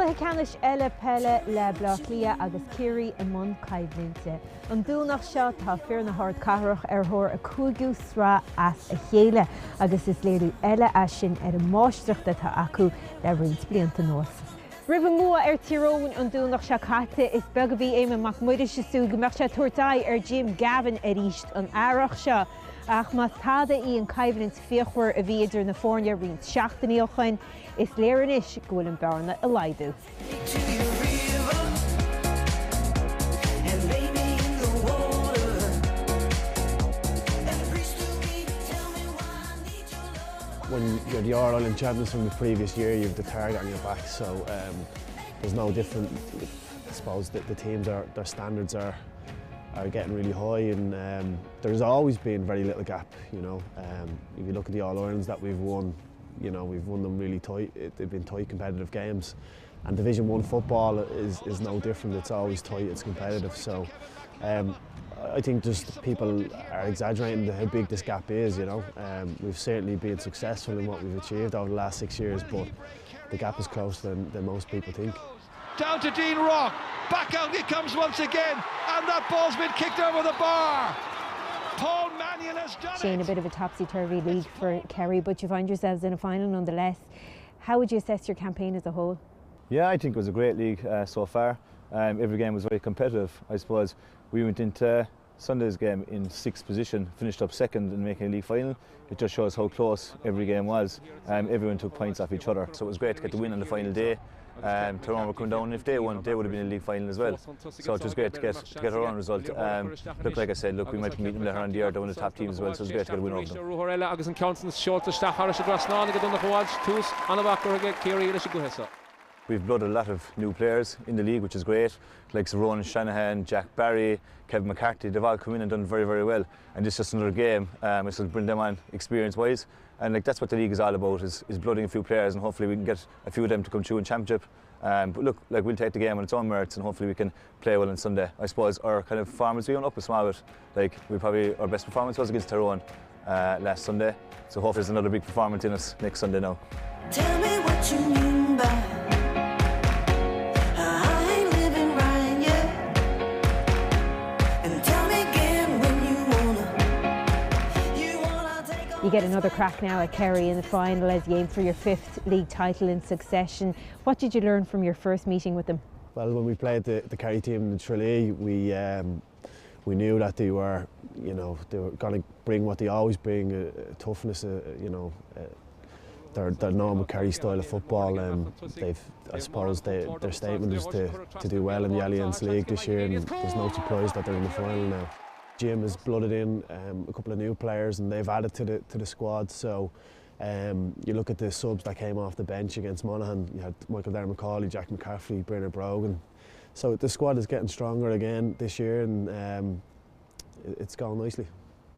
Cluiche Ceannais eile pelle le Áth Cliath agus Ciarraí i mbun caidhlinse. An dúnach seo tá fear na hard carach thóir a cúigiú srá as a chéile agus is léirú eile sin ar an máistreachta tá acu le roinnt blianta nuas. Ribh mua Tyrone an dúnach se caite is beg a bhí éime mac muidir se sú gombeach se tuairteáid Jim Gavin a ríist an airach seo. Ach má táda í an caibhlint fiochhuir a bhí idir na fórne roinnt seachtaíochain is léirenis go bhfuil an bearna a laidú. When you're the All-Ireland champions from the previous year, you've the target on your back, so there's no different. I suppose that the teams their standards are getting really high, and there's always been very little gap. You know, if you look at the All-Irelands that we've won, you know, we've won them really tight. They've been tight, competitive games, and Division 1 football is no different. It's always tight, it's competitive. So I think just people are exaggerating how big this gap is. You know, we've certainly been successful in what we've achieved over the last 6 years, but the gap is closer than most people think. Down to Dean Rock, back out it comes once again, and that ball's been kicked over the bar. Paul Mannion has done Shane, a bit of a topsy-turvy league for Kerry, but you find yourselves in a final nonetheless. How would you assess your campaign as a whole? Yeah, I think it was a great league so far. Every game was very competitive. I suppose we went into Sunday's game in 6th position, finished up 2nd in making a league final. It just shows how close every game was. Everyone took points off each other, so it was great to get the win on the final day. Tyrone were coming down, if they won, they would have been in the league final as well. So it was great to get our own result. Look, like I said, look, we might be meeting later on the year down the top teams as well, so it was great to get a win over them. We've blooded a lot of new players in the league, which is great, like Roinn, Ceannais, Jack Barry, Kevin McCarthy. They've all come in and done very, very well. And this is just another game. I still bring them on experience-wise. And like that's what the league is all about, is blooding a few players, and hopefully we can get a few of them to come through in championship. But look, like we'll take the game on its own merits, and hopefully we can play well on Sunday. I suppose our kind of performance we went up a small bit. Like our best performance was against Tyrone last Sunday. So hopefully there's another big performance in us next Sunday now. Tell me what you mean by You get another crack now at Kerry in the final as you aim for your 5th league title in succession. What did you learn from your first meeting with them? Well, when we played the Kerry team in the Ciarraí, we knew that they were going to bring what they always bring, toughness, their normal Kerry style of football. I suppose their statement is to do well in the Alliance League this year, and there's no surprise that they're in the final now. Jim has blooded in a couple of new players, and they've added to the squad. So you look at the subs that came off the bench against Monaghan. You had Michael Darmacawley, Jack McCaffrey, Bernard Brogan. So the squad is getting stronger again this year, and it's going nicely.